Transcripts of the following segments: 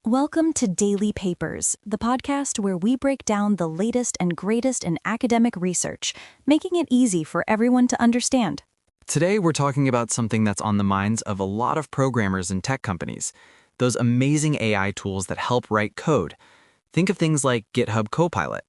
Welcome to Daily Papers, the podcast where we break down the latest and greatest in academic research, making it easy for everyone to understand. Today, we're talking about something that's on the minds of a lot of programmers and tech companies, those amazing AI tools that help write code. Think of things like GitHub Copilot.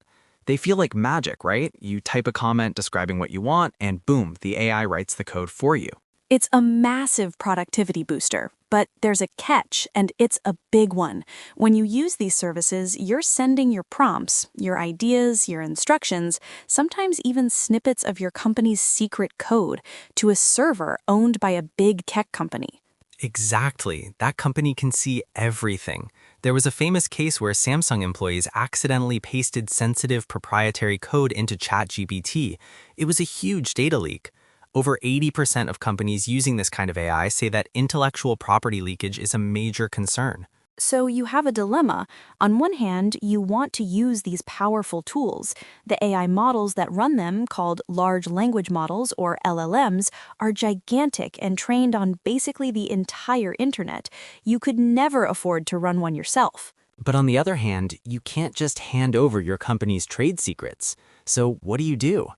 They feel like magic, right? You type a comment describing what you want, and boom, the AI writes the code for you. It's a massive productivity booster, but there's a catch, and it's a big one. When you use these services, you're sending your prompts, your ideas, your instructions, sometimes even snippets of your company's secret code, to a server owned by a big tech company. Exactly. That company can see everything. There was a famous case where Samsung employees accidentally pasted sensitive proprietary code into ChatGPT. It was a huge data leak. Over 80% of companies using this kind of AI say that intellectual property leakage is a major concern. So you have a dilemma. On one hand, you want to use these powerful tools. The AI models that run them, called large language models or LLMs, are gigantic and trained on basically the entire internet. You could never afford to run one yourself. But on the other hand, you can't just hand over your company's trade secrets. So what do?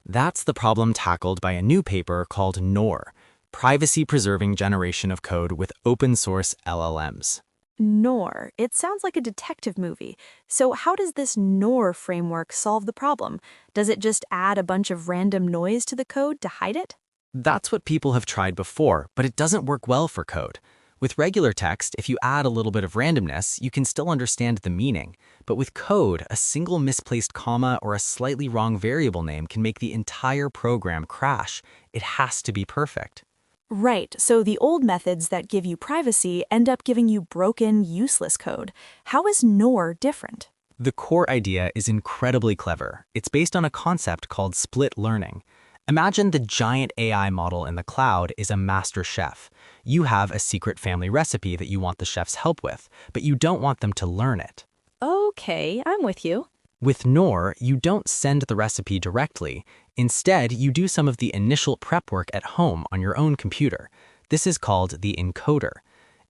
That's the problem tackled by a new paper called NOIR, Privacy-Preserving Generation of Code with Open-Source LLMs. NOIR. It sounds like a detective movie. So how does this NOIR framework solve the problem? Does it just add a bunch of random noise to the code to hide it? That's what people have tried before, but it doesn't work well for code. With regular text, if you add a little bit of randomness, you can still understand the meaning. But with code, a single misplaced comma or a slightly wrong variable name can make the entire program crash. It has to be perfect. Right, so the old methods that give you privacy end up giving you broken, useless code. How is NOIR different? The core idea is incredibly clever. It's based on a concept called split learning. Imagine the giant AI model in the cloud is a master chef. You have a secret family recipe that you want the chef's help with, but you don't want them to learn it. Okay, I'm with you. With NOIR, you don't send the recipe directly. Instead, you do some of the initial prep work at home on your own computer. This is called the encoder.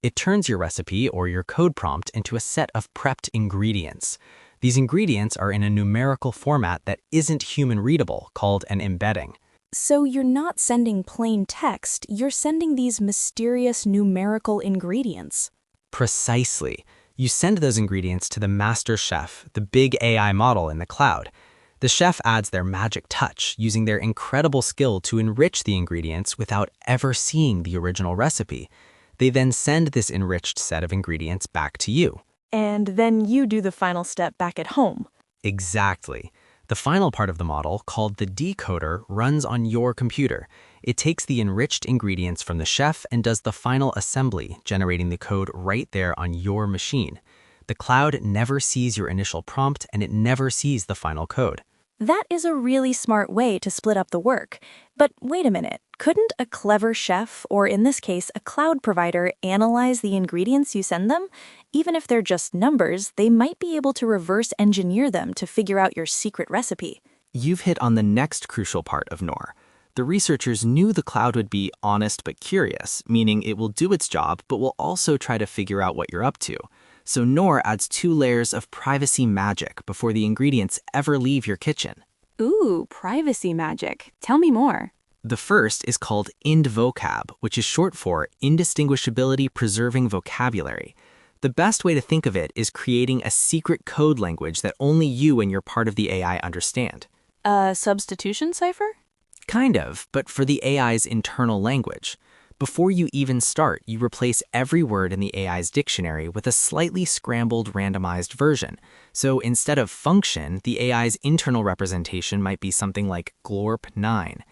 It turns your recipe or your code prompt into a set of prepped ingredients. These ingredients are in a numerical format that isn't human-readable, called an embedding. So you're not sending plain text, you're sending these mysterious numerical ingredients. Precisely. You send those ingredients to the master chef, the big AI model in the cloud. The chef adds their magic touch, using their incredible skill to enrich the ingredients without ever seeing the original recipe. They then send this enriched set of ingredients back to you. And then you do the final step back at home. Exactly. The final part of the model, called the decoder, runs on your computer. It takes the enriched ingredients from the chef and does the final assembly, generating the code right there on your machine. The cloud never sees your initial prompt, and it never sees the final code. That is a really smart way to split up the work. But wait a minute, couldn't a clever chef, or in this case, a cloud provider, analyze the ingredients you send them? Even if they're just numbers, they might be able to reverse engineer them to figure out your secret recipe. You've hit on the next crucial part of NOIR. The researchers knew the cloud would be honest but curious, meaning it will do its job but will also try to figure out what you're up to. So NOIR adds 2 layers of privacy magic before the ingredients ever leave your kitchen. Ooh, privacy magic. Tell me more. The first is called IndVocab, which is short for Indistinguishability Preserving Vocabulary. The best way to think of it is creating a secret code language that only you and your part of the AI understand. A substitution cipher? Kind of, but for the AI's internal language. Before you even start, you replace every word in the AI's dictionary with a slightly scrambled randomized version. So instead of function, the AI's internal representation might be something like glorp9.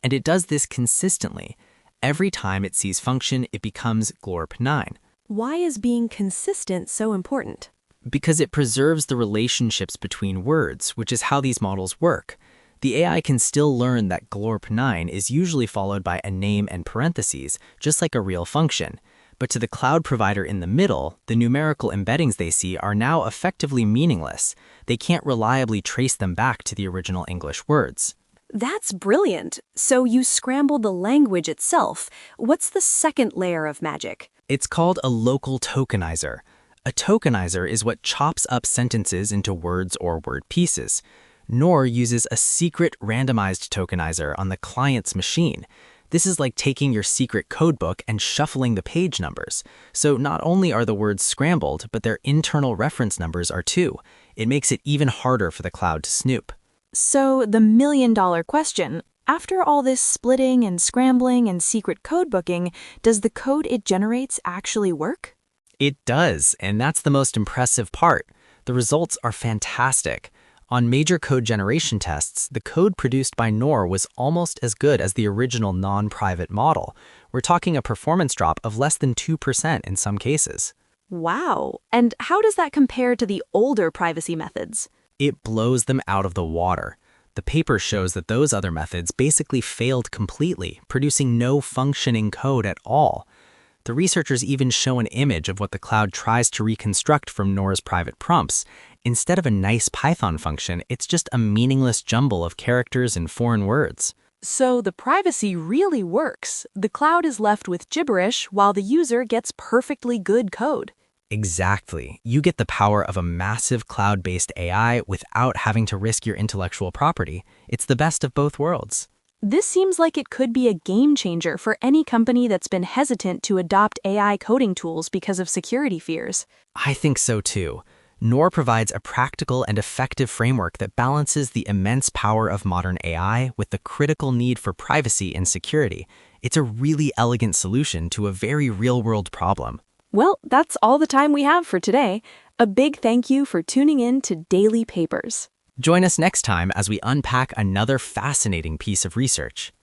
And it does this consistently. Every time it sees function, it becomes glorp9. Why is being consistent so important? Because it preserves the relationships between words, which is how these models work. The AI can still learn that glorp9 is usually followed by a name and parentheses, just like a real function. But to the cloud provider in the middle, the numerical embeddings they see are now effectively meaningless. They can't reliably trace them back to the original English words. That's brilliant. So you scrambled the language itself. What's the second layer of magic? It's called a local tokenizer. A tokenizer is what chops up sentences into words or word pieces. NOIR uses a secret randomized tokenizer on the client's machine. This is like taking your secret codebook and shuffling the page numbers. So not only are the words scrambled, but their internal reference numbers are too. It makes it even harder for the cloud to snoop. So the million-dollar question, after all this splitting and scrambling and secret codebooking, does the code it generates actually work? It does, and that's the most impressive part. The results are fantastic. On major code generation tests, the code produced by NOIR was almost as good as the original non-private model. We're talking a performance drop of less than 2% in some cases. Wow. And how does that compare to the older privacy methods? It blows them out of the water. The paper shows that those other methods basically failed completely, producing no functioning code at all. The researchers even show an image of what the cloud tries to reconstruct from NOIR's private prompts. Instead of a nice Python function, it's just a meaningless jumble of characters and foreign words. So the privacy really works. The cloud is left with gibberish while the user gets perfectly good code. Exactly. You get the power of a massive cloud-based AI without having to risk your intellectual property. It's the best of both worlds. This seems like it could be a game changer for any company that's been hesitant to adopt AI coding tools because of security fears. I think so too. NOIR provides a practical and effective framework that balances the immense power of modern AI with the critical need for privacy and security. It's a really elegant solution to a very real-world problem. Well, that's all the time we have for today. A big thank you for tuning in to Daily Papers. Join us next time as we unpack another fascinating piece of research.